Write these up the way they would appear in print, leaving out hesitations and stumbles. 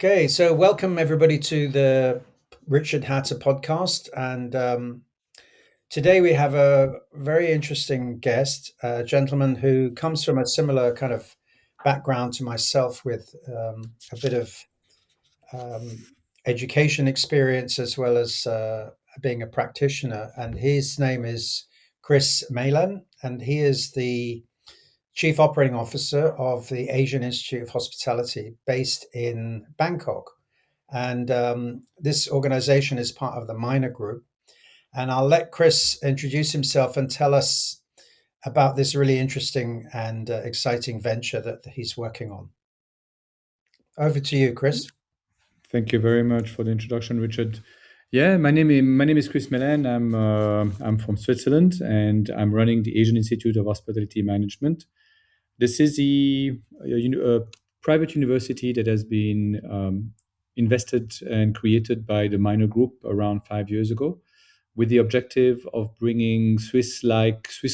Okay, so welcome everybody to the Richard Hatter podcast. And today we have a very interesting guest, a gentleman who comes from a similar kind of background to myself with a bit of um, education experience as well as being a practitioner. And his name is Chris Meylan, and he is the Chief Operating Officer of the Asian Institute of Hospitality based in Bangkok. And this organization is part of the Minor Group. And I'll let Chris introduce himself and tell us about this really interesting and exciting venture that he's working on. Over to you, Chris. Thank you very much for the introduction, Richard. Yeah, my name is Chris Meylan. I'm from Switzerland, and I'm running the Asian Institute of Hospitality Management. This is a private university that has been invested and created by the Minor Group around 5 years ago, with the objective of bringing Swiss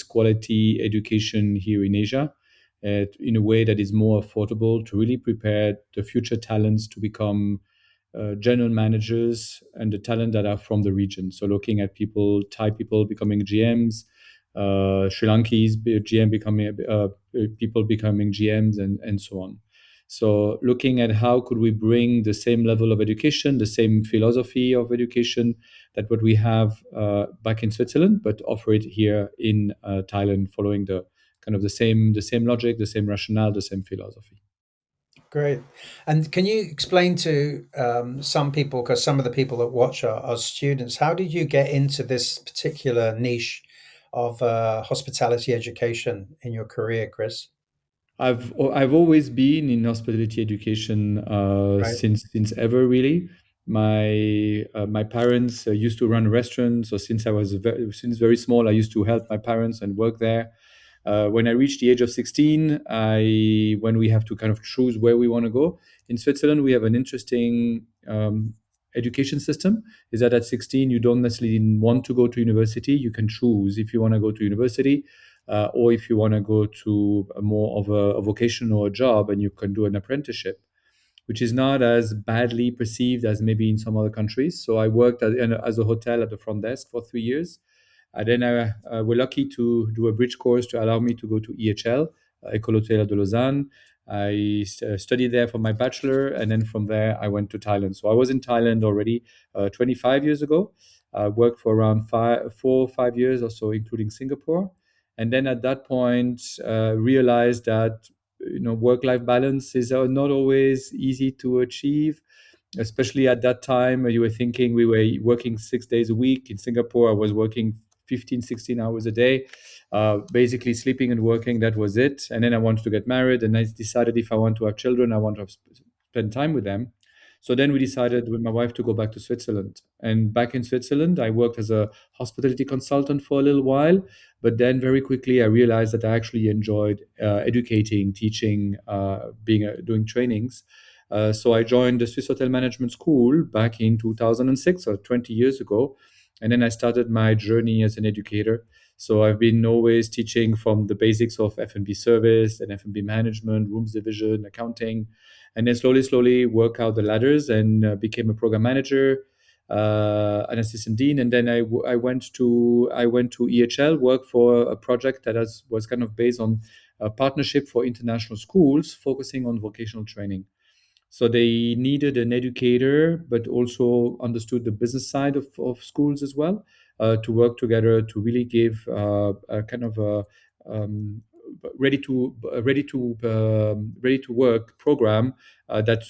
quality education here in Asia, in a way that is more affordable to really prepare the future talents to become general managers and the talent that are from the region. So looking at Thai people becoming GMs, Sri Lankese GM becoming people becoming GMs, and so on. So looking at how could we bring the same level of education, the same philosophy of education that what we have back in Switzerland, but offer it here in Thailand, following the kind of the same logic, the same rationale, the same philosophy. Great. And can you explain to some people, because some of the people that watch are students, how did you get into this particular niche of hospitality education in your career, Chris? I've always been in hospitality education Right. since ever, really. My parents used to run restaurants, so since very small, I used to help my parents and work there. When I reached the age of 16, I when we have to kind of choose where we want to go in Switzerland, we have an interesting education system. Is that at 16 you don't necessarily want to go to university, you can choose if you want to go to university, or if you want to go to more of a vocation or a job, and you can do an apprenticeship, which is not as badly perceived as maybe in some other countries. So I worked as a hotel at the front desk for 3 years. And then I were lucky to do a bridge course to allow me to go to EHL, École Hôtelière de Lausanne. I studied there for my bachelor, and then from there I went to Thailand. So I was in Thailand already 25 years ago. I worked for around 4 or 5 years or so, including Singapore. And then at that point, realized that work-life balance is not always easy to achieve, especially at that time. You were thinking we were working 6 days a week. In Singapore, I was working 15, 16 hours a day, basically sleeping and working. That was it. And then I wanted to get married, and I decided if I want to have children, I want to spend time with them. So then we decided with my wife to go back to Switzerland. And back in Switzerland, I worked as a hospitality consultant for a little while. But then very quickly, I realized that I actually enjoyed educating, teaching, doing trainings. So I joined the Swiss Hotel Management School back in 2006, or 20 years ago. And then I started my journey as an educator. So I've been always teaching from the basics of F&B service and F&B management, rooms division, accounting, and then slowly work out the ladders, and became a program manager, an assistant dean, and then I went to EHL, work for a project that was kind of based on a partnership for international schools, focusing on vocational training. So they needed an educator, but also understood the business side of schools as well, to work together to really give a kind of a um, ready to work program that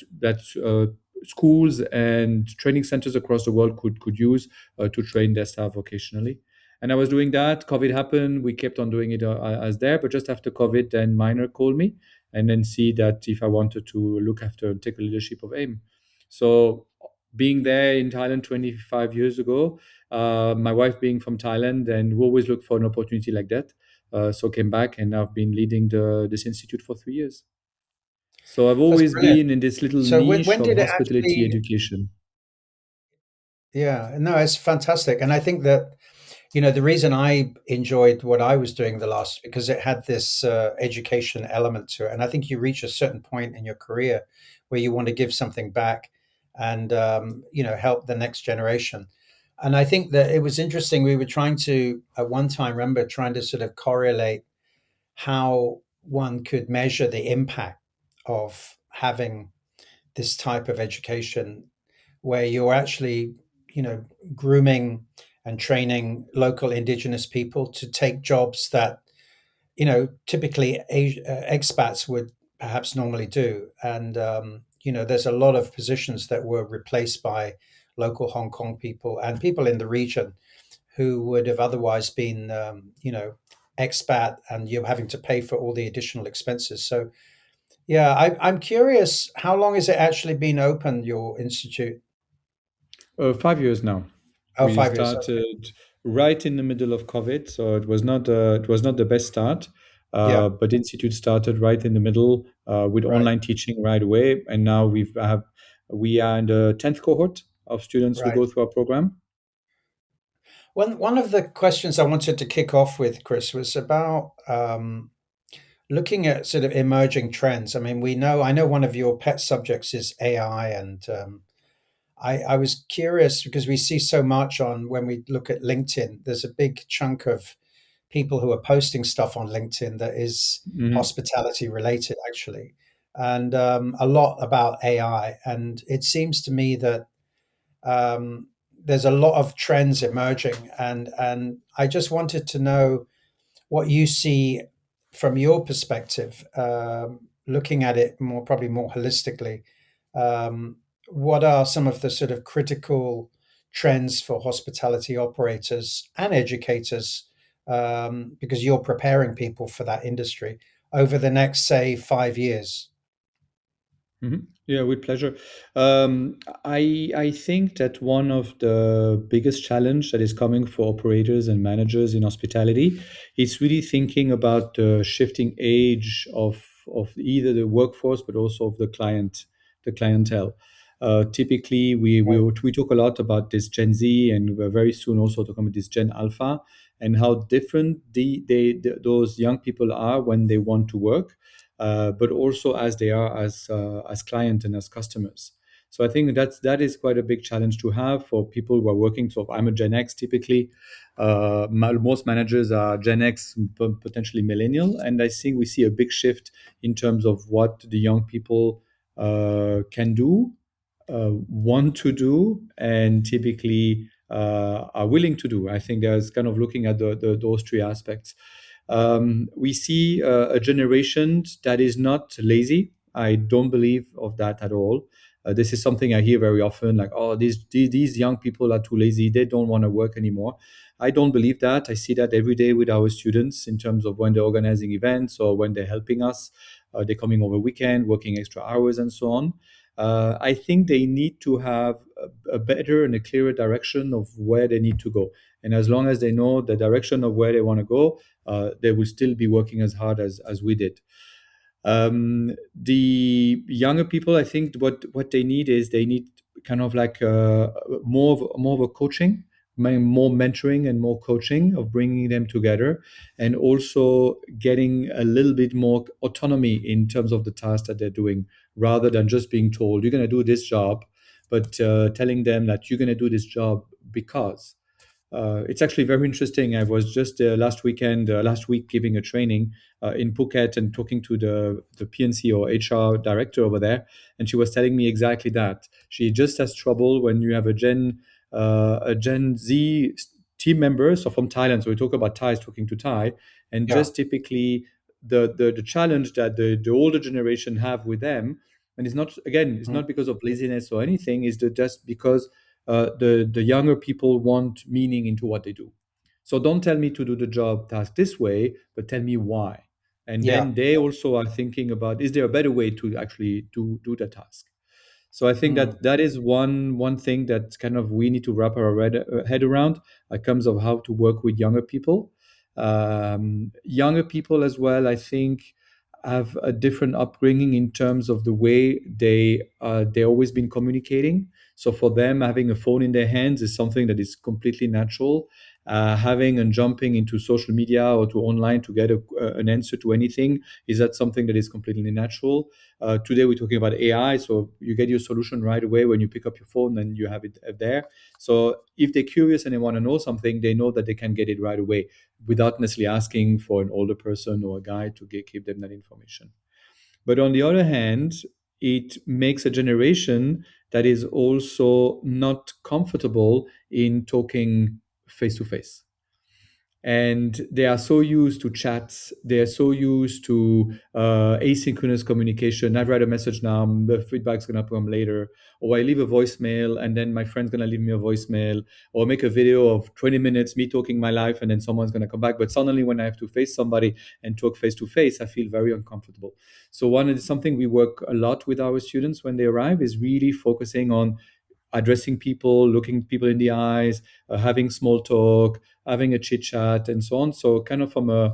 schools and training centers across the world could use to train their staff vocationally. And I was doing that. COVID happened. We kept on doing it as there, but just after COVID, then Minor called me and then see that if I wanted to look after and take a leadership of AIM. So being there in Thailand 25 years ago, my wife being from Thailand, and we always look for an opportunity like that. So came back, and I've been leading this institute for 3 years. So I've That's always brilliant. been in this little So niche when of did it hospitality actually? education. Yeah, no, it's fantastic, and I think that The reason I enjoyed what I was doing the last because it had this education element to it, and I think you reach a certain point in your career where you want to give something back and help the next generation. And I think that it was interesting. We were trying to at one time remember trying to sort of correlate how one could measure the impact of having this type of education where you're actually, you know, grooming and training local indigenous people to take jobs that, typically expats would perhaps normally do. And, there's a lot of positions that were replaced by local Hong Kong people and people in the region who would have otherwise been, expat, and you're having to pay for all the additional expenses. So, yeah, I'm curious, how long has it actually been open, your institute? 5 years now. Oh, We 5 years. Okay. started right in the middle of COVID, so it was not the best start. Yeah, But Institute started right in the middle with right, online teaching right away, and now we are in the 10th cohort of students who right. go through our program. One of the questions I wanted to kick off with, Chris, was about looking at sort of emerging trends. I mean, I know one of your pet subjects is AI, and I was curious because we see so much on when we look at LinkedIn. There's a big chunk of people who are posting stuff on LinkedIn that is Mhm. hospitality related, actually, and a lot about AI. And it seems to me that um, there's a lot of trends emerging, and I just wanted to know what you see from your perspective, looking at it probably more holistically. Um, what are some of the sort of critical trends for hospitality operators and educators? Because you're preparing people for that industry over the next, say, 5 years. Yeah, with pleasure. I think that one of the biggest challenge that is coming for operators and managers in hospitality is really thinking about the shifting age of either the workforce but also of the clientele. Typically, we talk a lot about this Gen Z, and we're very soon also talking about this Gen Alpha, and how different those young people are when they want to work, but also as they are as client and as customers. So I think that is quite a big challenge to have for people who are working. So I'm a Gen X typically. Most managers are Gen X, potentially millennial, and I think we see a big shift in terms of what the young people can do, want to do, and typically are willing to do. I think there's kind of looking at those three aspects. We see a generation that is not lazy. I don't believe of that at all. This is something I hear very often, like, oh, these young people are too lazy. They don't want to work anymore. I don't believe that. I see that every day with our students in terms of when they're organizing events or when they're helping us. They're coming over weekend, working extra hours, and so on. I think they need to have a better and a clearer direction of where they need to go. And as long as they know the direction of where they want to go, they will still be working as hard as we did. The younger people, I think, what they need is they need kind of like more of a coaching, more mentoring and more coaching of bringing them together, and also getting a little bit more autonomy in terms of the task that they're doing, rather than just being told you're going to do this job, but telling them that you're going to do this job because. It's actually very interesting. I was just last week, giving a training in Phuket and talking to the PNC or HR director over there, and she was telling me exactly that. She just has trouble when you have a Gen Z team member, so from Thailand. So we talk about Thais talking to Thai, and Yeah. just typically the challenge that the older generation have with them, and it's Mhm. not because of laziness or anything, is that just because the younger people want meaning into what they do. So don't tell me to do the job task this way, but tell me why. And Yeah. then they also are thinking about, is there a better way to actually do the task? So I think Mm. that is one thing that kind of we need to wrap our head around in terms of how to work with younger people. Younger people as well, I think, have a different upbringing in terms of the way they always been communicating. So for them, having a phone in their hands is something that is completely natural, having and jumping into social media or to online to get an answer to anything, is that something that is completely natural? Today we're talking about AI, so you get your solution right away when you pick up your phone and you have it there. So if they're curious and they want to know something, they know that they can get it right away without necessarily asking for an older person or a guide to give them that information. But on the other hand, it makes a generation that is also not comfortable in talking face to face, and they are so used to chats, they are so used to asynchronous communication. I write a message now, the feedback's going to come later, or I leave a voicemail and then my friend's going to leave me a voicemail, or make a video of 20 minutes me talking my life and then someone's going to come back. But suddenly when I have to face somebody and talk face to face, I feel very uncomfortable. So one is something we work a lot with our students when they arrive, is really focusing on addressing people, looking people in the eyes, having small talk, having a chit chat, and so on. So, kind of an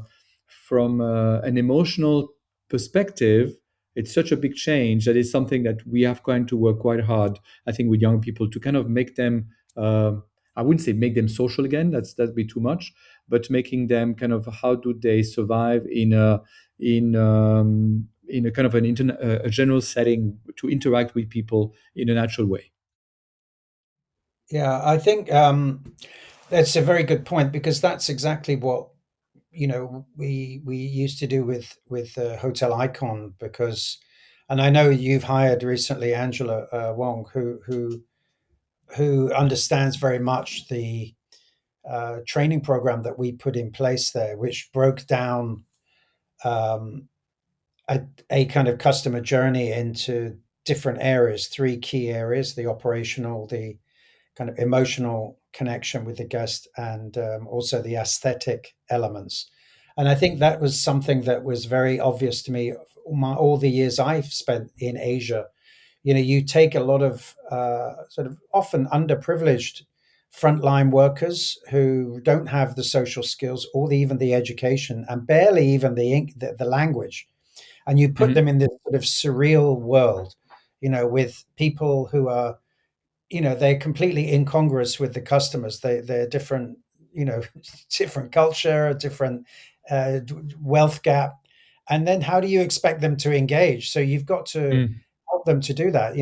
emotional perspective, it's such a big change that is something that we have going to work quite hard, I think, with young people to kind of make them. I wouldn't say make them social again. That'd be too much. But making them kind of, how do they survive in a kind of a general setting to interact with people in a natural way. Yeah, I think that's a very good point because that's exactly what we used to do with Hotel Icon because, and I know you've hired recently Angela Wong who understands very much the training program that we put in place there, which broke down um, a kind of customer journey into different areas, three key areas: the operational, the kind of emotional connection with the guest, and also the aesthetic elements. And I think that was something that was very obvious to me all the years I've spent in Asia. You take a lot of sort of often underprivileged frontline workers who don't have the social skills or even the education and barely even the language, and you put Mhm. them in this sort of surreal world, with people who are, they're completely incongruous with the customers. They're different, different culture, different wealth gap, and then how do you expect them to engage? So you've got to Mm. help them to do that.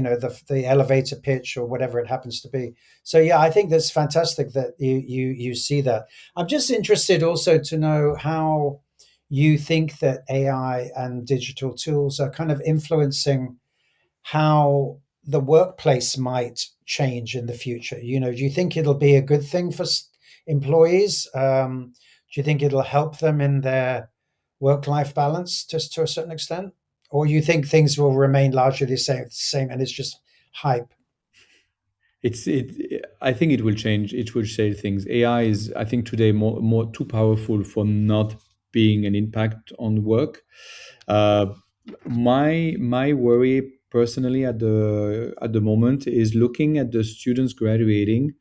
The elevator pitch or whatever it happens to be. So yeah, I think that's fantastic that you see that. I'm just interested also to know how you think that AI and digital tools are kind of influencing how the workplace might change in the future. Do you think it'll be a good thing for employees? Do you think it'll help them in their work-life balance, just to a certain extent, or you think things will remain largely the same, and it's just hype? I think it will change. It will change things. AI is, I think, today more too powerful for not being an impact on work. Uh, my worry personally at the moment is looking at the students graduating,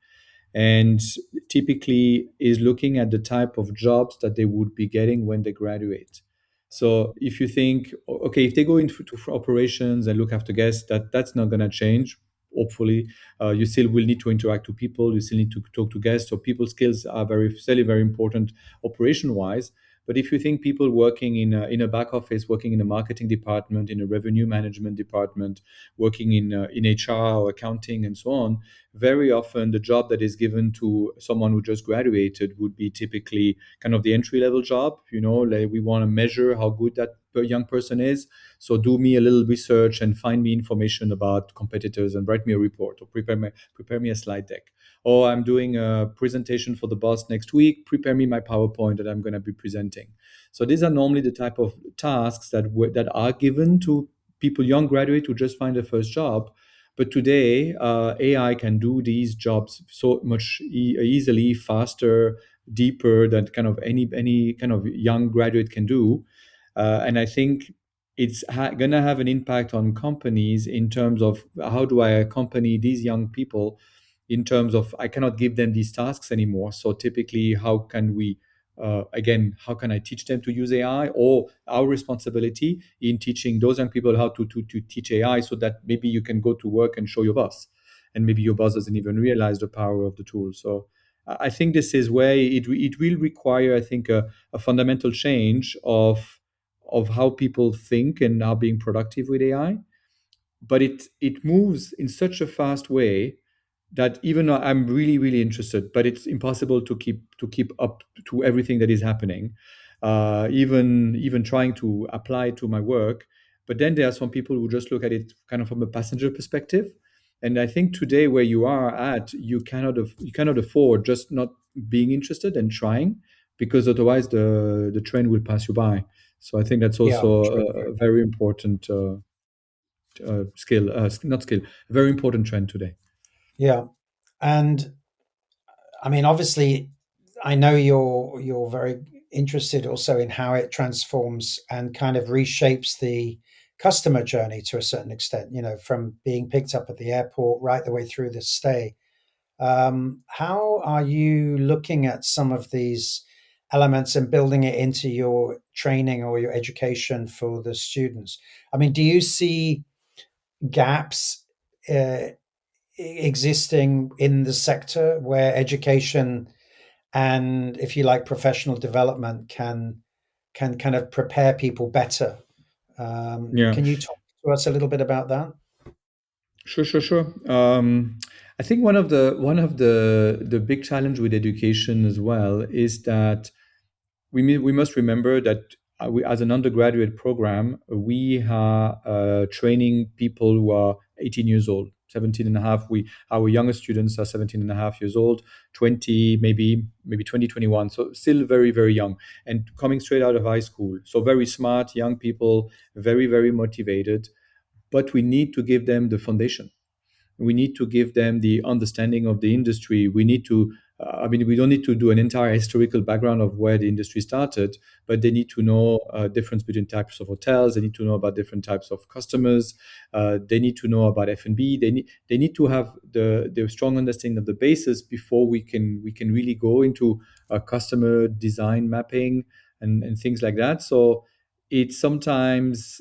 and typically is looking at the type of jobs that they would be getting when they graduate. So if you think, okay, if they go into operations and look after guests, that's not going to change. Hopefully, you still will need to interact with people. You still need to talk to guests. So people skills are very important operation wise. But if you think people working in a back office, working in a marketing department, in a revenue management department, working in HR or accounting and so on, very often the job that is given to someone who just graduated would be typically kind of the entry level job. Like we want to measure how good that young person is, so do me a little research and find me information about competitors and write me a report, or prepare me a slide deck, or I'm doing a presentation for the boss next week, prepare me my PowerPoint that I'm going to be presenting. So these are normally the type of tasks that are given to people, young graduate who just find their first job. But today, AI can do these jobs so much easily, faster, deeper than kind of any kind of young graduate can do. And I think it's going to have an impact on companies in terms of how do I accompany these young people, in terms of I cannot give them these tasks anymore. So typically, how can we again, how can I teach them to use AI, or our responsibility in teaching those young people how to teach AI, so that maybe you can go to work and show your boss, and maybe your boss doesn't even realize the power of the tool. So I think this is where it will require, I think, a fundamental change of how people think and are being productive with AI. But it moves in such a fast way that even though I'm really really interested, but it's impossible to keep up to everything that is happening. Even trying to apply to my work, but then there are some people who just look at it kind of from a passenger perspective. And I think today where you are at, you cannot afford just not being interested and trying, because otherwise the trend will pass you by. So I think that's Yeah, also true. a very important skill, not skill, a very important trend today. Yeah. And I mean, obviously, I know you're very interested also in how it transforms and kind of reshapes the customer journey to a certain extent, from being picked up at the airport right the way through the stay. How are you looking at some of these elements and building it into your training or your education for the students? I mean, do you see gaps existing in the sector where education and, if you like, professional development can kind of prepare people better? Yeah, Can you talk to us a little bit about that? sure. I think one of the big challenge with education as well is that we must remember that as an undergraduate program, we are training people who are 18 years old, 17 and a half. Our youngest students are 17 and a half years old, 20, maybe 20, 21. So still very, very young and coming straight out of high school. So very smart young people, very, very motivated. But we need to give them the foundation. We need to give them the understanding of the industry. We need to, I mean, we don't need to do an entire historical background of where the industry started, but they need to know difference between types of hotels. They need to know about different types of customers. They need to know about F&B. They need to have the strong understanding of the basis before we can really go into customer design mapping and things like that. So it's sometimes,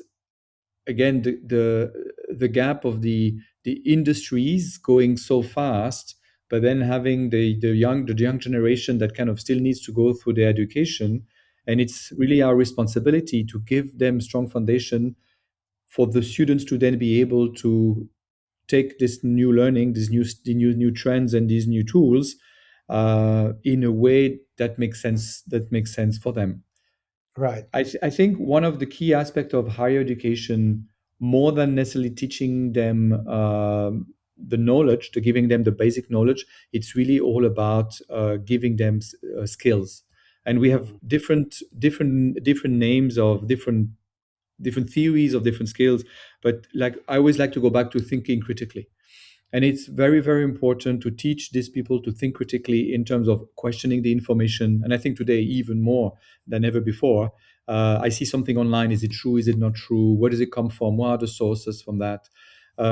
again, the gap of the industries going so fast, but then having the young generation that kind of still needs to go through their education. And it's really our responsibility to give them strong foundation for the students to then be able to take this new learning, these new trends and these new tools in a way that makes sense for them. Right. I think one of the key aspects of higher education, more than necessarily teaching them the knowledge, to giving them the basic knowledge, it's really all about giving them skills. And we have Mm. different names of different theories of different skills. But like I always like to go back to thinking critically. And it's very, very important to teach these people to think critically in terms of questioning the information. And I think today, even more than ever before, I see something online. Is it true? Is it not true? Where does it come from? What are the sources from that?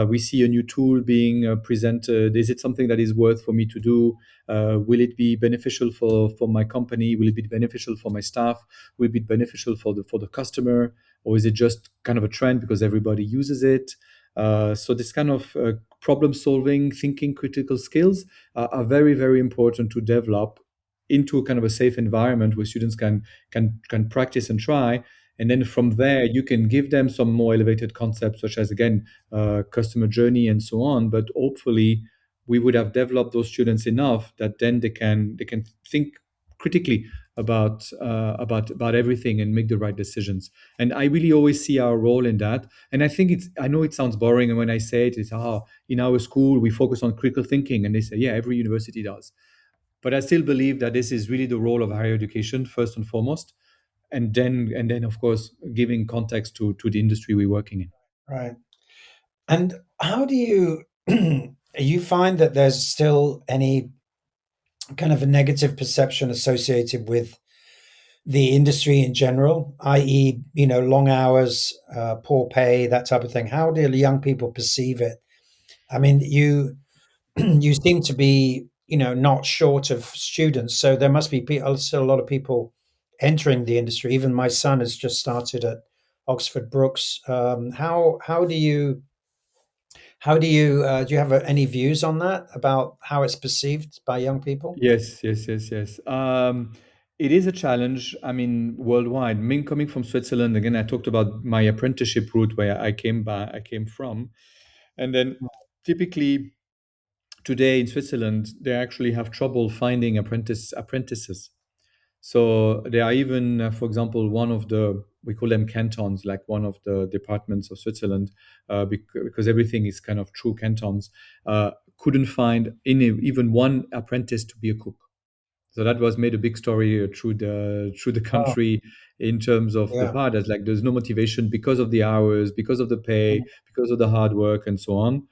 We see a new tool being presented. Is it something that is worth for me to do? Will it be beneficial for my company? Will it be beneficial for my staff? Will it be beneficial for the customer? Or is it just kind of a trend because everybody uses it? So this kind of problem solving, thinking, critical skills are very, very important to develop into a kind of a safe environment where students can practice and try. And then from there, you can give them some more elevated concepts, such as again, customer journey and so on. But hopefully, we would have developed those students enough that then they can think critically about everything and make the right decisions. And I really always see our role in that. And I know it sounds boring, and when I say it, it's in our school we focus on critical thinking, and they say, yeah, every university does. But I still believe that this is really the role of higher education first and foremost, and then of course giving context to the industry we're working in. Right. And how do you find that there's still any kind of a negative perception associated with the industry in general, i.e., long hours, poor pay, that type of thing? How do young people perceive it? I mean, you seem to be, not short of students, so there must be still a lot of people entering the industry. Even my son has just started at Oxford Brookes. How do you How do you have any views on that about how it's perceived by young people? Yes, yes, yes, yes. It is a challenge. I mean, worldwide. Me coming from Switzerland again, I talked about my apprenticeship route where I came from, and then typically today in Switzerland, they actually have trouble finding apprentices. So there are even, for example, one of the we call them cantons, like one of the departments of Switzerland, because everything is kind of true cantons. Couldn't find even one apprentice to be a cook. So that was made a big story through the Oh, country in terms of the yeah. part as like there's no motivation because of the hours, because of the pay, Mm, because of the hard work, and so on.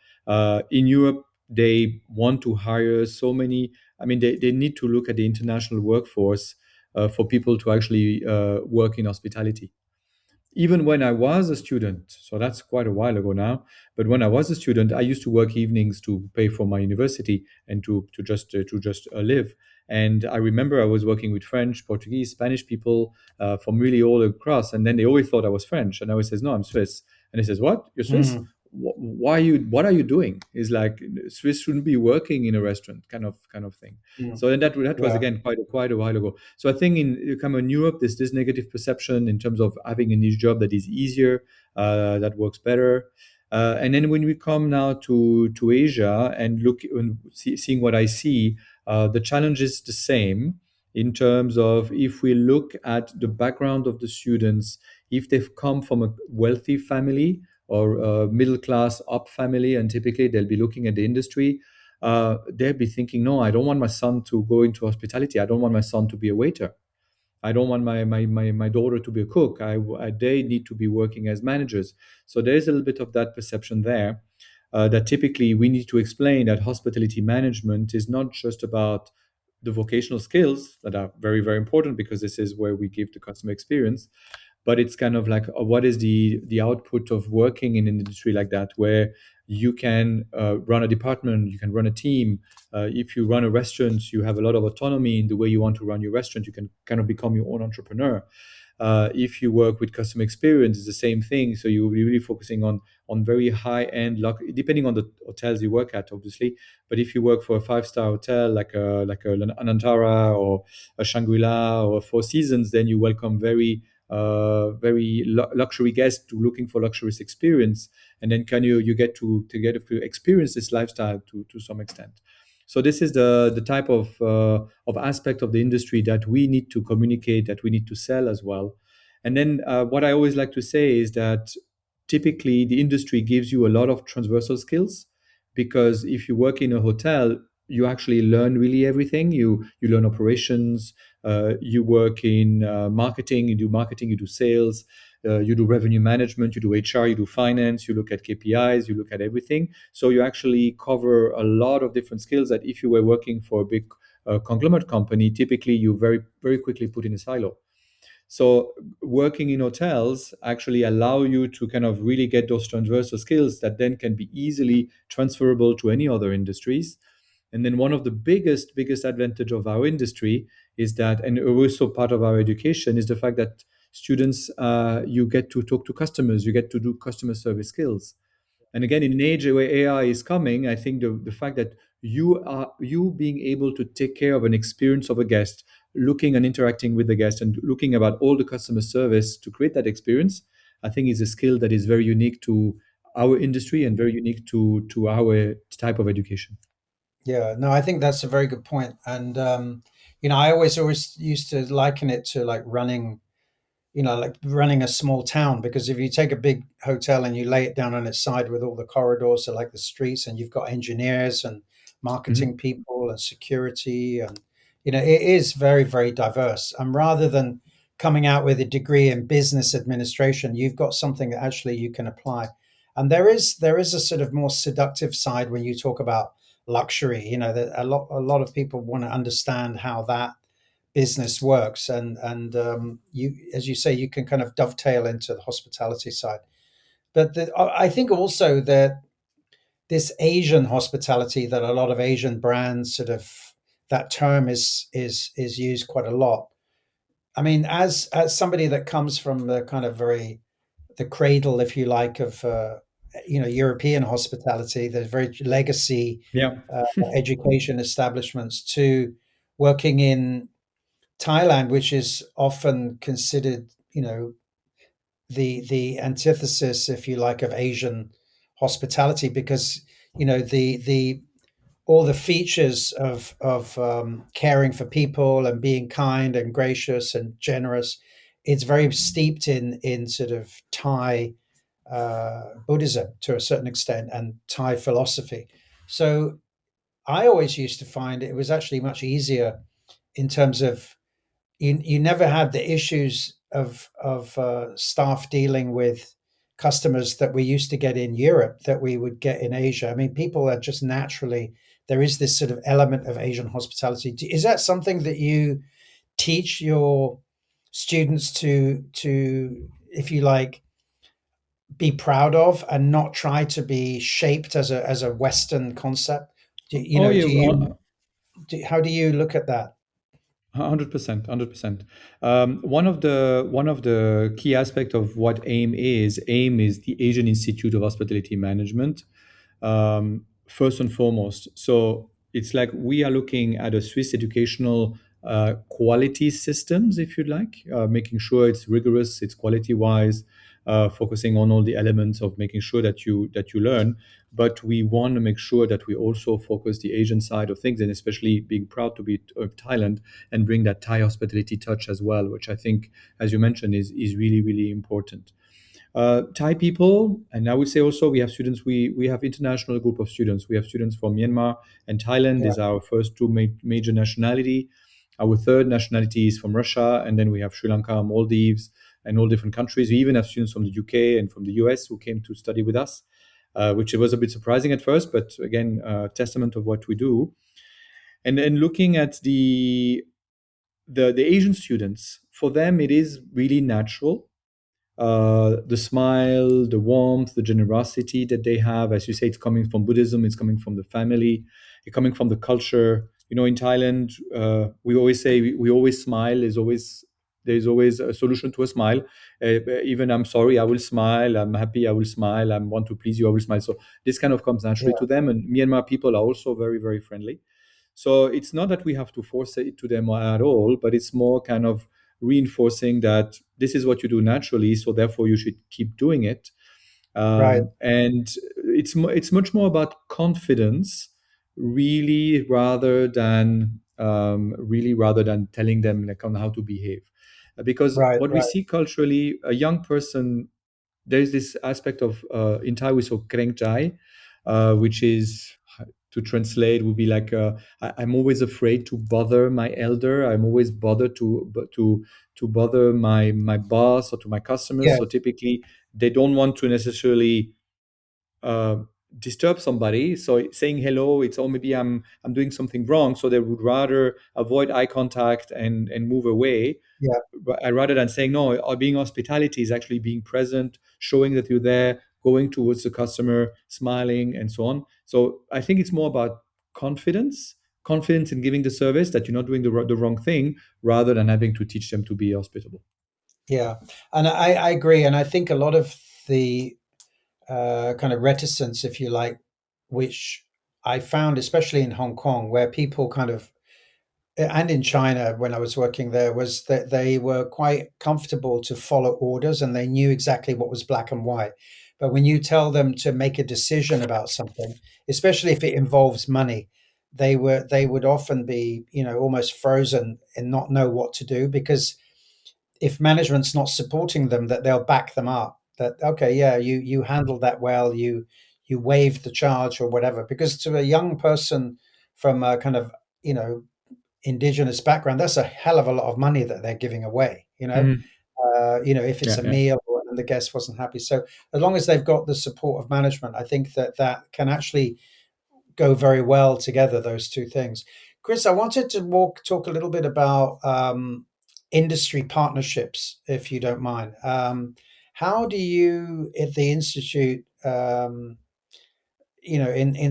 In Europe, they want to hire so many. I mean, they need to look at the international workforce for people to actually work in hospitality. Even when I was a student, so that's quite a while ago now. But when I was a student, I used to work evenings to pay for my university and to just live. And I remember I was working with French, Portuguese, Spanish people from really all across, and then they always thought I was French, and I always says, "No, I'm Swiss." And they says, "What? You're Swiss? mm, Why are you? What are you doing?" Is like Swiss shouldn't be working in a restaurant, kind of thing. mm, So then that was yeah. again quite a while ago. So I think in come in Europe, there's this negative perception in terms of having a niche job that is easier, that works better. And then when we come now to Asia and look and seeing what I see, the challenge is the same in terms of if we look at the background of the students, if they've come from a wealthy family or a middle class up family, and typically they'll be looking at the industry, they'll be thinking, no, I don't want my son to go into hospitality. I don't want my son to be a waiter. I don't want my daughter to be a cook. They need to be working as managers. So there's a little bit of that perception there that typically we need to explain that hospitality management is not just about the vocational skills that are very, very important because this is where we give the customer experience, but it's kind of like what is the output of working in an industry like that where you can run a department, you can run a team. If you run a restaurant, you have a lot of autonomy in the way you want to run your restaurant. You can kind of become your own entrepreneur. If you work with customer experience, it's the same thing. So you're really focusing on very high end, depending on the hotels you work at, obviously. But if you work for a 5-star hotel an Anantara or a Shangri-La or Four Seasons, then you welcome very luxury guests to looking for luxurious experience, and then can you get to get to experience this lifestyle to some extent. So this is the type of aspect of the industry that we need to communicate, that we need to sell as well. And then what I always like to say is that typically the industry gives you a lot of transversal skills, because if you work in a hotel, you actually learn really everything. You learn operations, you work in marketing, you do sales, you do revenue management, you do HR, you do finance, you look at KPIs, you look at everything. So you actually cover a lot of different skills that if you were working for a big conglomerate company, typically you very, very quickly put in a silo. So working in hotels actually allow you to kind of really get those transversal skills that then can be easily transferable to any other industries. And then one of the biggest advantage of our industry is that, and also part of our education, is the fact that students, you get to talk to customers, you get to do customer service skills. And again, in an age where AI is coming, I think the fact that you being able to take care of an experience of a guest, looking and interacting with the guest, and looking about all the customer service to create that experience, I think is a skill that is very unique to our industry and very unique to our type of education. Yeah, no, I think that's a very good point. And I always used to liken it to like running a small town, because if you take a big hotel and you lay it down on its side with all the corridors, so like the streets, and you've got engineers and marketing Mhm. people and security, and it is very, very diverse. And rather than coming out with a degree in business administration, you've got something that actually you can apply. And there is a sort of more seductive side when you talk about luxury. That a lot of people want to understand how that business works, and you, as you say, you can kind of dovetail into the hospitality side. But I think also that this Asian hospitality, that a lot of Asian brands sort of, that term is used quite a lot. I mean, as somebody that comes from the kind of very, the cradle, if you like, of European hospitality, the very legacy Yeah. uh, education establishments, to working in Thailand, which is often considered, the antithesis, if you like, of Asian hospitality, because the all the features of caring for people and being kind and gracious and generous, it's very steeped in sort of Thai Buddhism to a certain extent and Thai philosophy. So I always used to find it was actually much easier in terms of you never had the issues of staff dealing with customers that we used to get in Europe that we would get in Asia. I mean, people are just naturally, there is this sort of element of Asian hospitality. Is that something that you teach your students to, if you like, be proud of and not try to be shaped as a Western concept? Oh yeah. Do you how do you look at that? 100%, 100%. One of the key aspect of what AIM is the Asian Institute of Hospitality Management, first and foremost. So it's like we are looking at a Swiss educational quality systems, if you'd like, making sure it's rigorous, it's quality wise, focusing on all the elements of making sure that you learn. But we want to make sure that we also focus the Asian side of things, and especially being proud to be of Thailand and bring that Thai hospitality touch as well, which I think, as you mentioned, is really really important. Thai people, and I would say also we have students. We have international group of students. We have students from Myanmar and Thailand Yeah, is our first two major nationality. Our third nationality is from Russia, and then we have Sri Lanka, Maldives, and all different countries. We even have students from the UK and from the US who came to study with us, which was a bit surprising at first, but again, testament of what we do. And then looking at the Asian students, for them it is really natural, the smile, the warmth, the generosity that they have. As you say, it's coming from Buddhism, it's coming from the family, it's coming from the culture. In Thailand, we always say we always smile. There's always a solution to a smile. Even I'm sorry, I will smile. I'm happy, I will smile. I want to please you, I will smile. So this kind of comes naturally yeah, to them. And Myanmar people are also very, very friendly. So it's not that we have to force it to them at all, but it's more kind of reinforcing that this is what you do naturally, so therefore you should keep doing it. right. And it's much more about confidence, really rather than telling them like on how to behave. Because Right, what we right. see culturally, a young person, there's this aspect of in Thai we saw kreng chai, which is to translate would be like I'm always afraid to bother my elder. I'm always bothered to bother my boss or to my customers. Yeah, So typically they don't want to necessarily uh, disturb somebody. So saying hello, it's oh maybe I'm doing something wrong. So they would rather avoid eye contact and move away, yeah, rather than saying no. Being hospitality is actually being present, showing that you're there, going towards the customer, smiling, and so on. So I think it's more about confidence in giving the service, that you're not doing the wrong thing, rather than having to teach them to be hospitable. yeah. And I agree. And I think a lot of the kind of reticence, if you like, which I found, especially in Hong Kong, where people kind of, and in China when I was working there, was that they were quite comfortable to follow orders and they knew exactly what was black and white. But when you tell them to make a decision about something, especially if it involves money, they would often be, almost frozen and not know what to do, because if management's not supporting them, that they'll back them up. That okay, yeah, you handled that well, you waived the charge or whatever. Because to a young person from a kind of you know indigenous background, that's a hell of a lot of money that they're giving away. Mhm. If it's Yeah, a yeah. meal and the guest wasn't happy. So as long as they've got the support of management, I think that can actually go very well together, those two things. Chris, I wanted to talk a little bit about industry partnerships, if you don't mind. How do you at the institute, in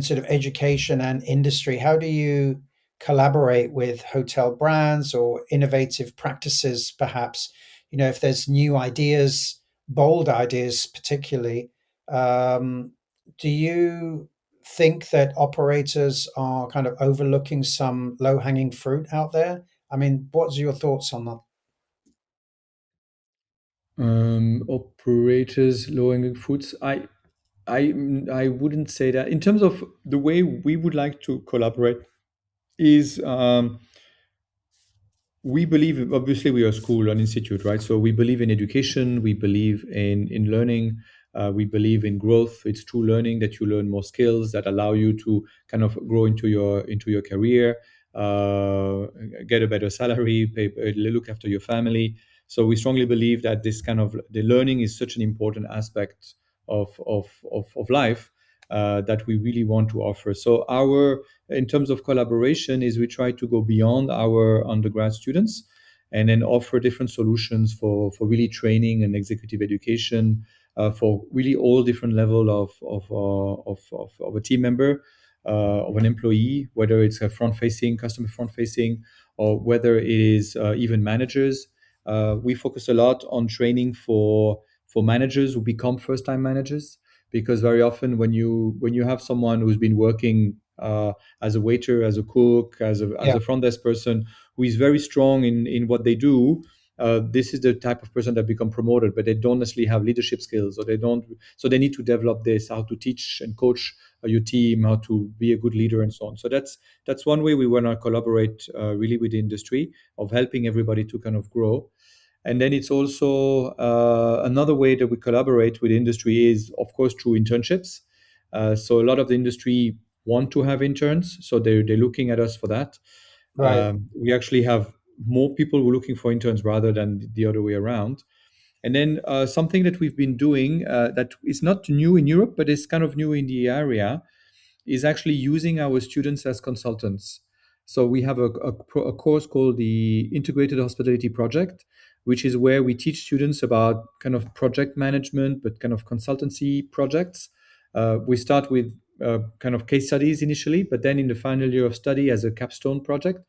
sort of education and industry, how do you collaborate with hotel brands or innovative practices, perhaps? If there's new ideas, bold ideas, particularly. Um, do you think that operators are kind of overlooking some low-hanging fruit out there? I mean, what's your thoughts on that? Operators lowering fruits. I wouldn't say that. In terms of the way we would like to collaborate, is we believe, obviously we are a school, an institute, right? So we believe in education, we believe in learning, we believe in growth. It's through learning that you learn more skills that allow you to kind of grow into your career, uh, get a better salary, look after your family. So we strongly believe that this kind of the learning is such an important aspect of life, that we really want to offer. So our in terms of collaboration is we try to go beyond our undergrad students and then offer different solutions for really training and executive education, for really all different level of a team member, of an employee, whether it's a front facing customer front facing, or whether it is even managers. We focus a lot on training for managers who become first time managers, because very often when you have someone who's been working as a waiter, as a cook, as Yeah, a front desk person who is very strong in what they do. This is the type of person that become promoted, but they don't necessarily have leadership skills, or they don't. So they need to develop this, how to teach and coach your team, how to be a good leader, and so on. So that's one way we want to collaborate really with the industry, of helping everybody to kind of grow. And then it's also another way that we collaborate with industry is, of course, through internships. So a lot of the industry want to have interns, so they're looking at us for that. right, We actually have more people who are looking for interns rather than the other way around. And then something that we've been doing that is not new in Europe, but is kind of new in the area, is actually using our students as consultants. So we have a course called the Integrated Hospitality Project, which is where we teach students about kind of project management, but kind of consultancy projects. We start with kind of case studies initially, but then in the final year of study, as a capstone project,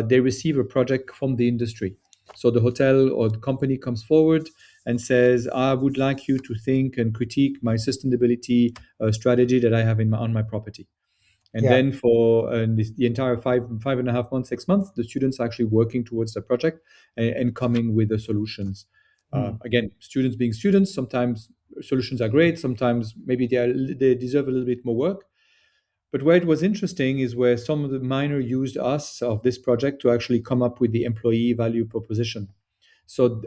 they receive a project from the industry. So the hotel or the company comes forward and says, "I would like you to think and critique my sustainability strategy that I have on my property." And yeah, then for the entire 5.5 months, 6 months, the students are actually working towards the project and coming with the solutions. mm, Again, students being students, sometimes solutions are great, sometimes maybe they deserve a little bit more work. But where it was interesting is where some of the minor used us of this project to actually come up with the employee value proposition. So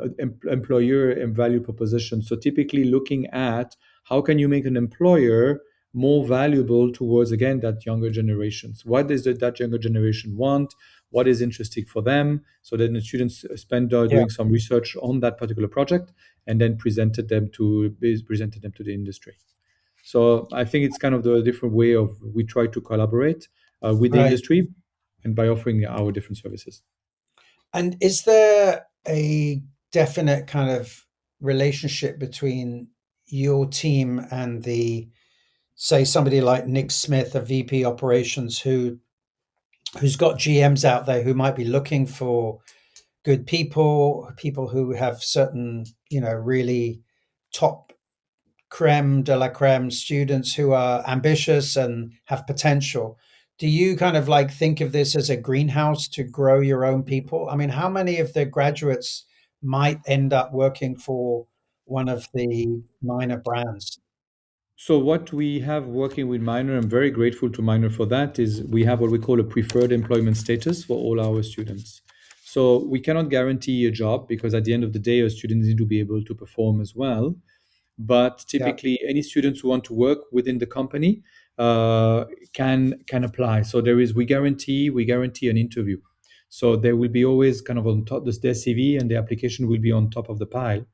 employer and value proposition. So typically looking at how can you make an employer more valuable towards, again, that younger generations. What is it that younger generation want? What is interesting for them? So then the students spend yeah, doing some research on that particular project, and then presented them to the industry. So I think it's kind of the different way of we try to collaborate with the right. industry, and by offering our different services. And is there a definite kind of relationship between your team and the, say, somebody like Nick Smith, a VP operations, who's got GMs out there who might be looking for good people, people who have certain, really top creme de la creme students who are ambitious and have potential. Do you kind of like think of this as a greenhouse to grow your own people? I mean, how many of the graduates might end up working for one of the minor brands? So what we have working with Minor, I'm very grateful to Minor for that, is we have what we call a preferred employment status for all our students. So we cannot guarantee a job, because at the end of the day, our students need to be able to perform as well. But Yeah, typically, any students who want to work within the company uh, can apply. So we guarantee an interview. So there will be always kind of on top, their CV and the application will be on top of the pile,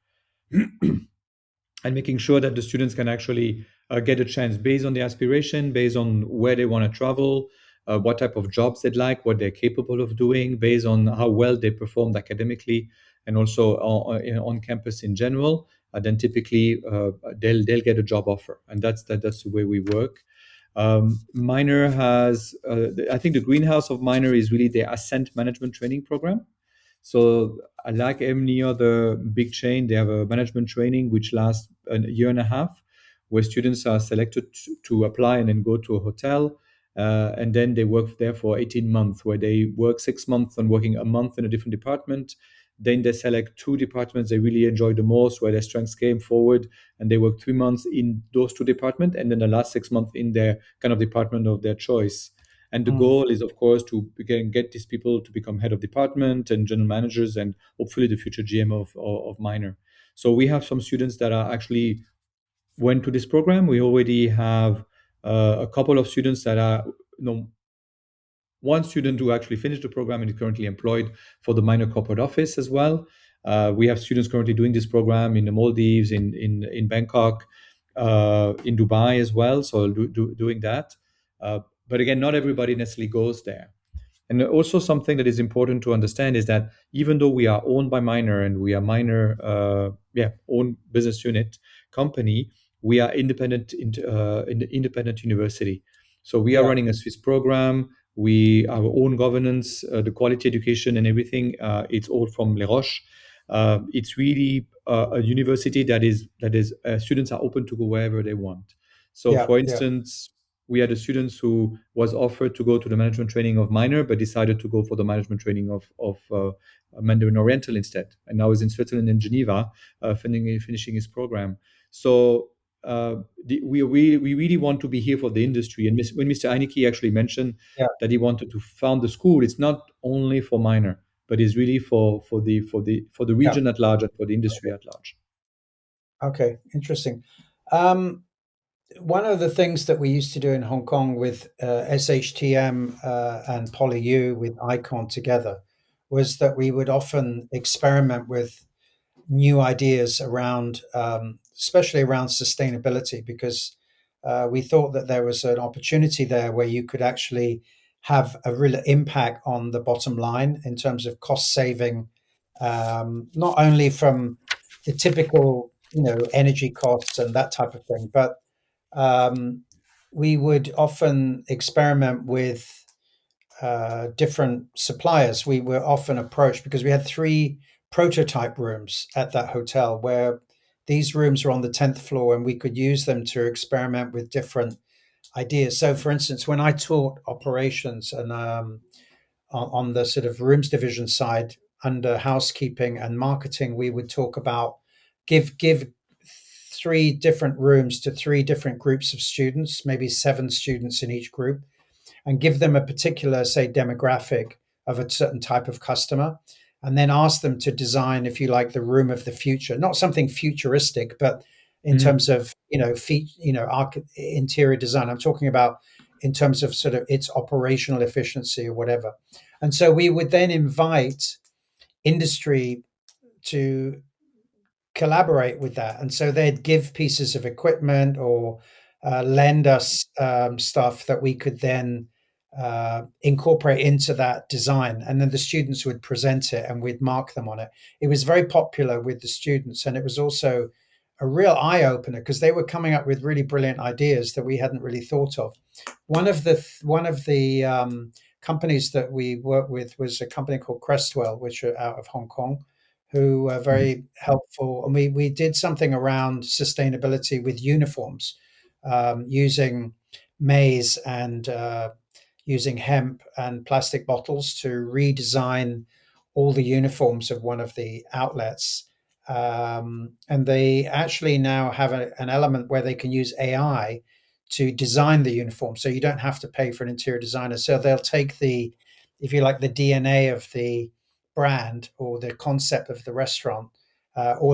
and making sure that the students can actually get a chance based on the aspiration, based on where they want to travel, what type of jobs they'd like, what they're capable of doing, based on how well they performed academically and also on campus in general. Then typically they'll get a job offer, and that's the way we work. Minor has, I think, the greenhouse of Minor is really the Ascent Management Training Program. So, like any other big chain, they have a management training which lasts a year and a half, where students are selected to apply and then go to a hotel. And then they work there for 18 months, where they work 6 months and working a month in a different department. Then they select two departments they really enjoy the most, where their strengths came forward, and they work 3 months in those two departments, and then the last 6 months in their kind of department of their choice. And the Mm, goal is, of course, to get these people to become head of department and general managers, and hopefully the future GM of minor. So we have some students that are actually went to this program. We already have a couple of students that are, one student who actually finished the program and is currently employed for the minor corporate office as well. We have students currently doing this program in the Maldives, in Bangkok, in Dubai as well. So doing that. Uh, but again, not everybody necessarily goes there. And also something that is important to understand is that even though we are owned by Minor and we are Minor, own business unit company, we are in the independent university. So we are yeah, running a Swiss program. We our own governance, the quality education and everything. It's all from Les Roches. It's really a university that is students are open to go wherever they want. So, yeah, for yeah, instance, we had a student who was offered to go to the management training of Minor, but decided to go for the management training of Mandarin Oriental instead, and now is in Switzerland in Geneva, finishing his program. So we really want to be here for the industry. And when Mr. Einike actually mentioned yeah, that he wanted to found the school, it's not only for Minor, but it's really for the yeah. region at large and for the industry Okay, at large. okay, interesting. Um, One of the things that we used to do in Hong Kong with SHTM and PolyU with Icon together was that we would often experiment with new ideas around, especially around sustainability, because we thought that there was an opportunity there where you could actually have a real impact on the bottom line in terms of cost saving, not only from the typical, energy costs and that type of thing, but um, we would often experiment with different suppliers. We were often approached because we had three prototype rooms at that hotel where these rooms are on the 10th floor and we could use them to experiment with different ideas. So, for instance, when I taught operations and on the sort of rooms division side under housekeeping and marketing, we would talk about give three different rooms to three different groups of students, maybe seven students in each group, and give them a particular, say, demographic of a certain type of customer, and then ask them to design, if you like, the room of the future, not something futuristic, but in terms Mhm. of interior design. I'm talking about in terms of sort of its operational efficiency or whatever. And so we would then invite industry to collaborate with that. And so they'd give pieces of equipment or lend us stuff that we could then incorporate into that design. And then the students would present it and we'd mark them on it. It was very popular with the students. And it was also a real eye opener because they were coming up with really brilliant ideas that we hadn't really thought of. One of the companies that we worked with was a company called Crestwell, which are out of Hong Kong, who are Mhm. very helpful. And we did something around sustainability with uniforms, using maize and using hemp and plastic bottles to redesign all the uniforms of one of the outlets. And they actually now have an element where they can use AI to design the uniform. So you don't have to pay for an interior designer. So they'll take the, if you like, the DNA of the brand or the concept of the restaurant,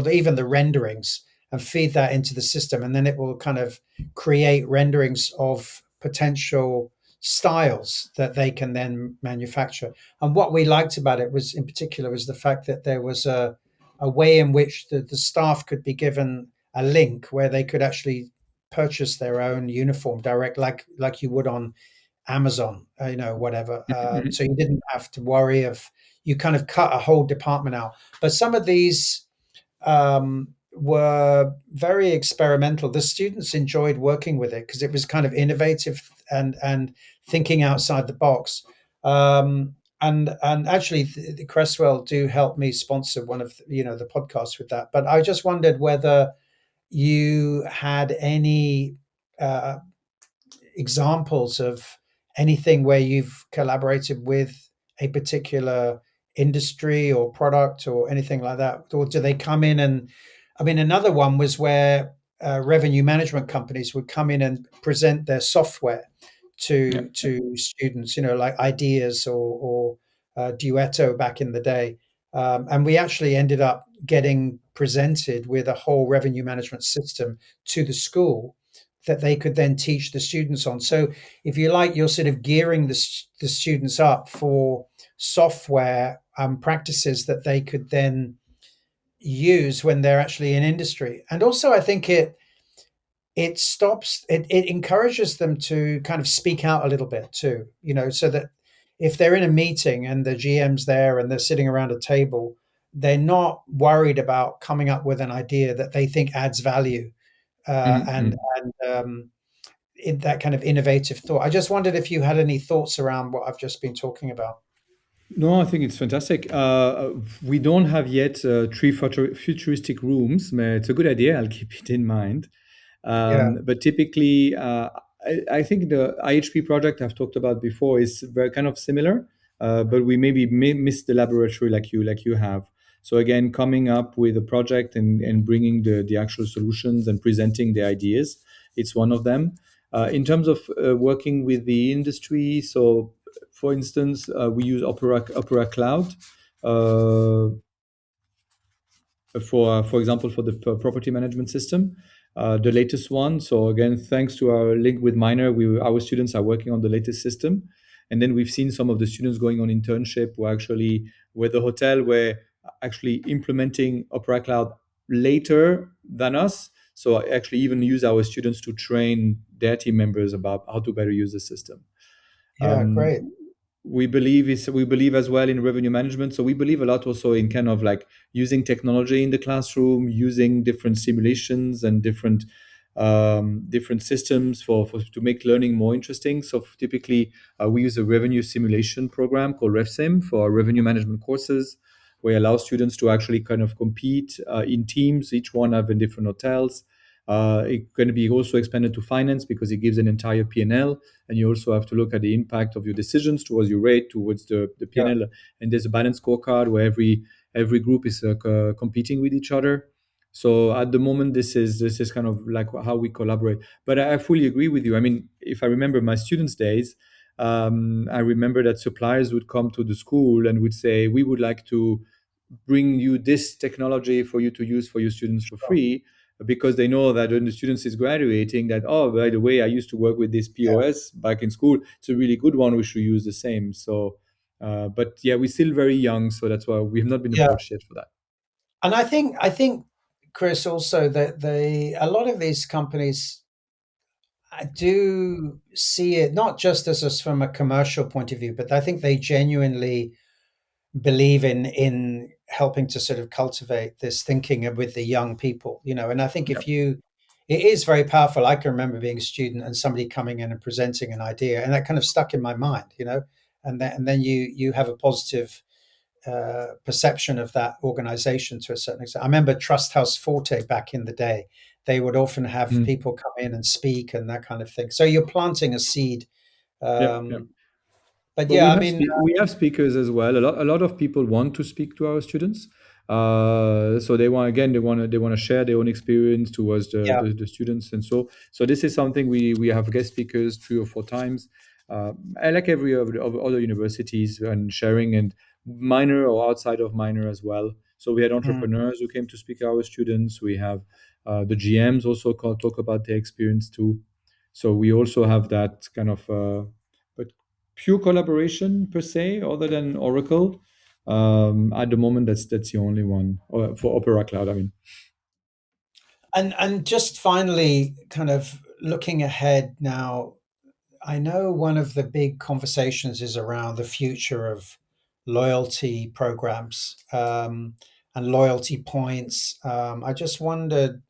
even the renderings, and feed that into the system. And then it will kind of create renderings of potential styles that they can then manufacture. And what we liked about it was, in particular, was the fact that there was a way in which the staff could be given a link where they could actually purchase their own uniform direct, like you would on Amazon, whatever. Mhm. So you didn't have to worry of, you kind of cut a whole department out. But some of these were very experimental. The students enjoyed working with it because it was kind of innovative and thinking outside the box. And actually, the Cresswell do help me sponsor one of the podcasts with that. But I just wondered whether you had any uh, examples of anything where you've collaborated with a particular industry or product or anything like that? Or do they come in and, I mean, another one was where revenue management companies would come in and present their software Yeah. to students, like Ideas or Duetto back in the day. And we actually ended up getting presented with a whole revenue management system to the school that they could then teach the students on. So, if you like, you're sort of gearing the students up for software practices that they could then use when they're actually in industry. And also, I think it encourages them to kind of speak out a little bit too, so that if they're in a meeting and the GM's there and they're sitting around a table, they're not worried about coming up with an idea that they think adds value uh, Mhm, and mhm. and that kind of innovative thought. I just wondered if you had any thoughts around what I've just been talking about. No, I think it's fantastic. We don't have yet three futuristic rooms. But it's a good idea. I'll keep it in mind. Yeah, But typically, I think the IHP project I've talked about before is very kind of similar, but we maybe miss the laboratory like you have. So again, coming up with a project and bringing the actual solutions and presenting the ideas, it's one of them. In terms of working with the industry, so for instance, we use Opera Cloud. Uh, for example, for the property management system, the latest one. So again, thanks to our link with Miner, our students are working on the latest system, and then we've seen some of the students going on internship who actually where the hotel were actually implementing Opera Cloud later than us. So I actually even use our students to train their team members about how to better use the system. yeah, Um, great. we believe as well in revenue management. So we believe a lot also in kind of like using technology in the classroom, using different simulations and different systems for to make learning more interesting. So typically, we use a revenue simulation program called RevSim for our revenue management courses, where allow students to actually kind of compete in teams. Each one have in different hotels. It's going to be also expanded to finance because it gives an entire P&L, and you also have to look at the impact of your decisions towards your rate, towards the Yeah, P&L. And there's a balance scorecard where every group is competing with each other. So at the moment, this is kind of like how we collaborate. But I fully agree with you. I mean, if I remember my students' days, I remember that suppliers would come to the school and would say, "We would like to bring you this technology for you to use for your students for sure. free," because they know that when the students is graduating that, oh, by the way, I used to work with this Yeah, POS back in school, it's a really good one, we should use the same. So but yeah, we're still very young, so that's why we have not been yeah. approached yet for that. And I think, Chris, also that a lot of these companies I do see it not just as from a commercial point of view, but I think they genuinely believe in helping to sort of cultivate this thinking with the young people, and I think Yeah. if you it is very powerful. I can remember being a student and somebody coming in and presenting an idea, and that kind of stuck in my mind, and then you have a positive perception of that organization to a certain extent. I remember Trust House Forte back in the day. They would often have Mm. people come in and speak and that kind of thing. So you're planting a seed. Yeah, yeah. Um, but But yeah, I mean, we have speakers as well. A lot of people want to speak to our students. So they want to share their own experience towards the, yeah. the, the students, and so this is something we have guest speakers 3 or 4 times. I like every of other universities and sharing and minor or outside of minor as well. So we had Mm. entrepreneurs who came to speak to our students. We have the GMs also talk about their experience too. So we also have that kind of. But pure collaboration per se, other than Oracle. At the moment, that's the only one for Opera Cloud. I mean, And just finally, kind of looking ahead now, I know one of the big conversations is around the future of loyalty programs and loyalty points. I just wondered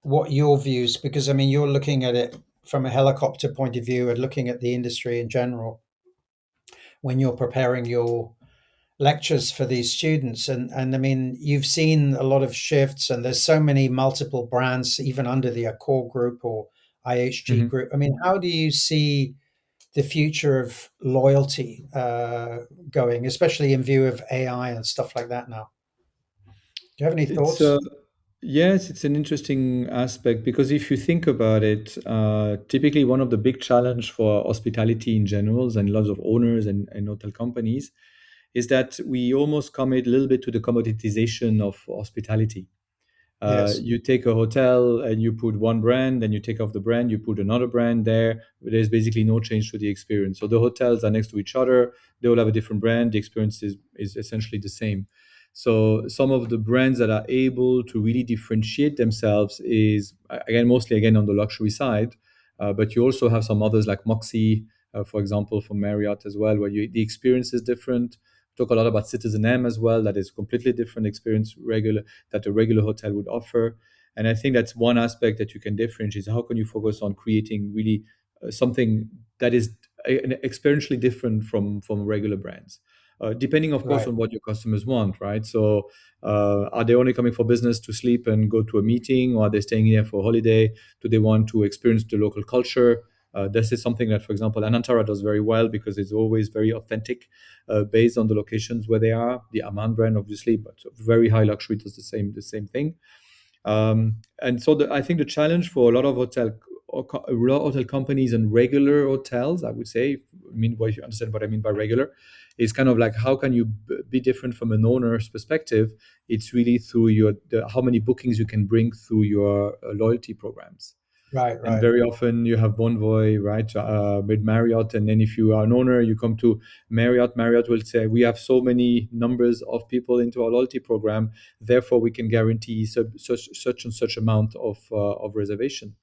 what your views, because I mean, you're looking at it from a helicopter point of view and looking at the industry in general when you're preparing lectures for these students, and I mean, you've seen a lot of shifts, and there's so many multiple brands even under the Accor group or IHG Mhm. group. I mean, how do you see the future of loyalty going, especially in view of AI and stuff like that now? Do you have any It's thoughts? yes, it's an interesting aspect because if you think about it, typically one of the big challenge for hospitality in general and lots of owners and hotel companies is that we almost commit a little bit to the commoditization of hospitality. Yes. You take a hotel and you put one brand, then you take off the brand, you put another brand there. There's basically no change to the experience. So the hotels are next to each other. They all have a different brand. The experience is essentially the same. So some of the brands that are able to really differentiate themselves is again mostly again on the luxury side, but you also have some others like Moxie, for example, from Marriott as well, where the experience is different. Talk a lot about Citizen M as well. That is completely different experience regular that a regular hotel would offer. And I think that's one aspect that you can differentiate is how can you focus on creating really something that is experientially different from regular brands. Depending, of course, Right. on what your customers want, right? So, are they only coming for business to sleep and go to a meeting, or are they staying here for a holiday? Do they want to experience the local culture? This is something that, for example, Anantara does very well because it's always very authentic, based on the locations where they are. The Aman brand, obviously, but very high luxury does the same thing. And so I think the challenge for a lot of a lot of hotel companies and regular hotels, I would say, I mean, what you understand what I mean by regular, is kind of like how can you be different from an owner's perspective? It's really through how many bookings you can bring through your loyalty programs. Right. And Right. very often you have Bonvoy, right, with Marriott. And then if you are an owner, you come to Marriott. Marriott will say, we have so many numbers of people into our loyalty program. Therefore, we can guarantee such and such amount of reservation.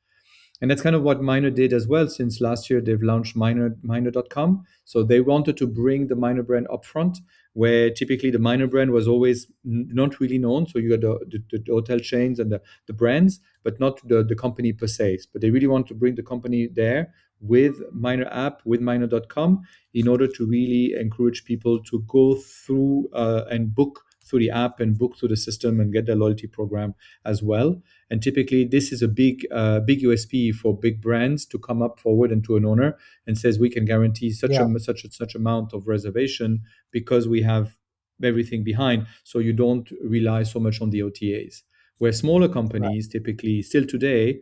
And that's kind of what Minor did as well. Since last year, they've launched Minor.com. So they wanted to bring the Minor brand upfront, where typically the Minor brand was always not really known. So you got the hotel chains and the brands, but not the company per se. But they really want to bring the company there with Minor app, with Minor.com, in order to really encourage people to go through and book through the app and book through the system and get their loyalty program as well. And typically, this is a big USP for big brands to come up forward and to an owner and says we can guarantee Yeah. such amount of reservation because we have everything behind. So you don't rely so much on the OTAs. Where smaller Right. companies typically still today,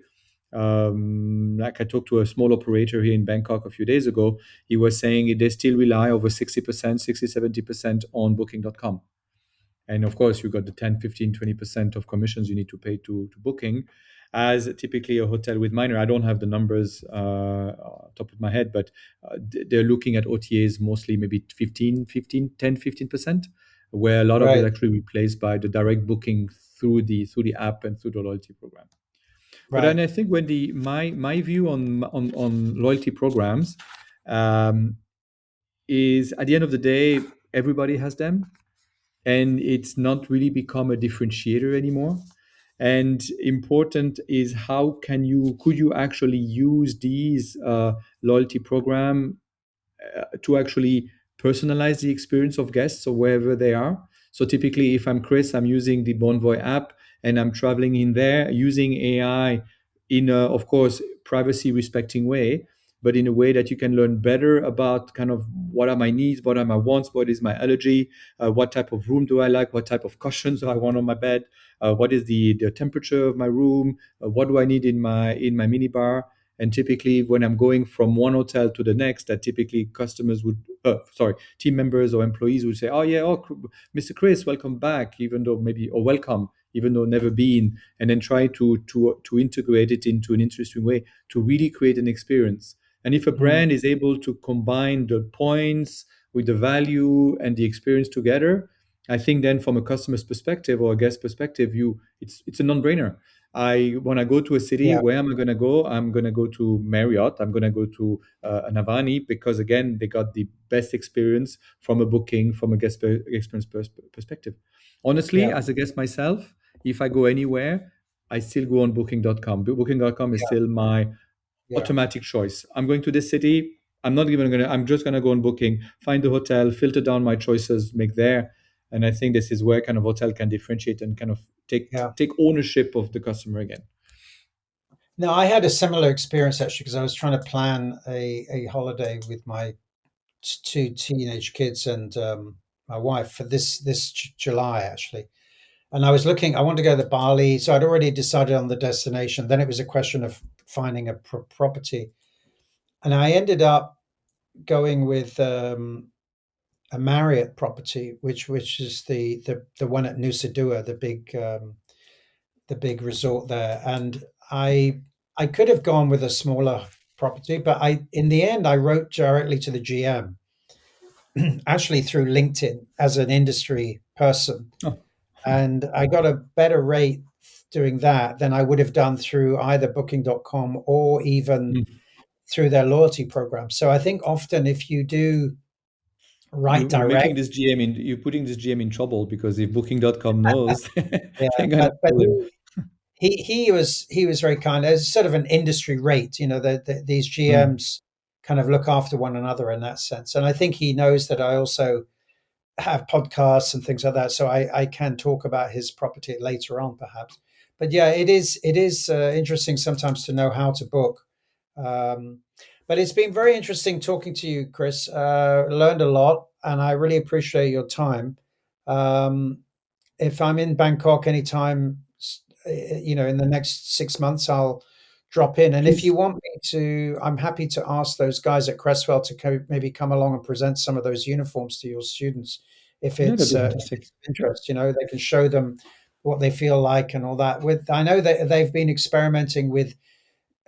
like I talked to a small operator here in Bangkok a few days ago, he was saying they still rely over 60%, 60, 70% on booking.com. And of course you got the 10, 15, 20% of commissions you need to pay to booking. As typically a hotel with Minor, I don't have the numbers top of my head, but they're looking at OTAs mostly maybe 10, 15%, where a lot of it is Right. actually replaced by the direct booking through the app and through the loyalty program. But then Right. I think when the my view on loyalty programs, um, is at the end of the day, everybody has them, and it's not really become a differentiator anymore. And important is how could you actually use these loyalty program to actually personalize the experience of guests or wherever they are. So typically, if I'm Chris, I'm using the Bonvoy app and I'm traveling in there using AI in a, of course, privacy respecting way, but in a way that you can learn better about kind of what are my needs, what are my wants, what is my allergy, what type of room do I like, what type of cushions do I want on my bed, what is the temperature of my room, what do I need in my minibar. And typically, when I'm going from one hotel to the next, that typically team members or employees would say, "Oh yeah, Mr. Chris, welcome back," even though maybe or welcome, even though never been, and then try to integrate it into an interesting way to really create an experience. And if a Mm. brand is able to combine the points with the value and the experience together, I think then from a customer's perspective or a guest perspective, it's a non-brainer. When I go to a city, Yeah. where am I going to go? I'm going to go to Marriott. I'm going to go to an Avani because again, they got the best experience from a booking, from a experience perspective. Honestly, Yeah. as a guest myself, if I go anywhere, I still go on Booking.com. Booking.com is Yeah. still my Yeah. automatic choice. I'm going to this city. I'm not even gonna. I'm just gonna go on Booking, find the hotel, filter down my choices, make there. And I think this is where kind of hotel can differentiate and kind of Yeah. take ownership of the customer again. No, I had a similar experience actually because I was trying to plan a holiday with my two teenage kids and my wife for this July actually. And I was looking. I wanted to go to Bali, so I'd already decided on the destination. Then it was a question of finding a property, and I ended up going with a Marriott property, which is the one at Nusa Dua, the big resort there. And I I could have gone with a smaller property, but I in the end I wrote directly to the GM, actually through LinkedIn as an industry person, Oh, and I got a better rate doing that than I would have done through either booking.com or even mm. through their loyalty program. So I think often if you do write You're direct, making this GM in. You're putting this GM in trouble because if Booking.com knows, yeah, they're gonna but call him. he was very kind. There's sort of an industry rate, these Mm. GMs kind of look after one another in that sense. And I think he knows that I also have podcasts and things like that, so I can talk about his property later on, perhaps. But yeah, it is interesting sometimes to know how to book. Um, but it's been very interesting talking to you, Chris. Learned a lot, and I really appreciate your time. Um, if I'm in Bangkok anytime, in the next 6 months, I'll drop in. And if you Please. want me to, I'm happy to ask those guys at Cresswell to maybe come along and present some of those uniforms to your students. Yeah, that'd be If fantastic. it's of interest, they can show them what they feel like and all that. With I know that they've been experimenting with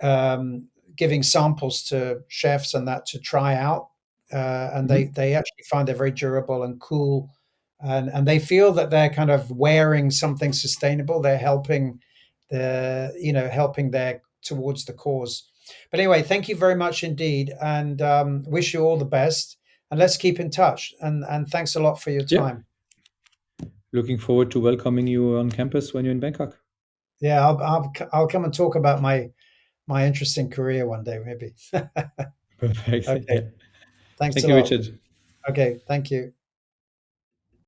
um, giving samples to chefs and that to try out, and Mhm. they actually find they're very durable and cool, and they feel that they're kind of wearing something sustainable. They're helping helping their towards the cause. But anyway, thank you very much indeed, and wish you all the best. And let's keep in touch. And thanks a lot for your Yeah, time. looking forward to welcoming you on campus when you're in Bangkok. Yeah, I'll come and talk about my interesting career one day, maybe. Perfect. Okay. Yeah. Thanks Thank a you, lot. Richard. Okay. Thank you.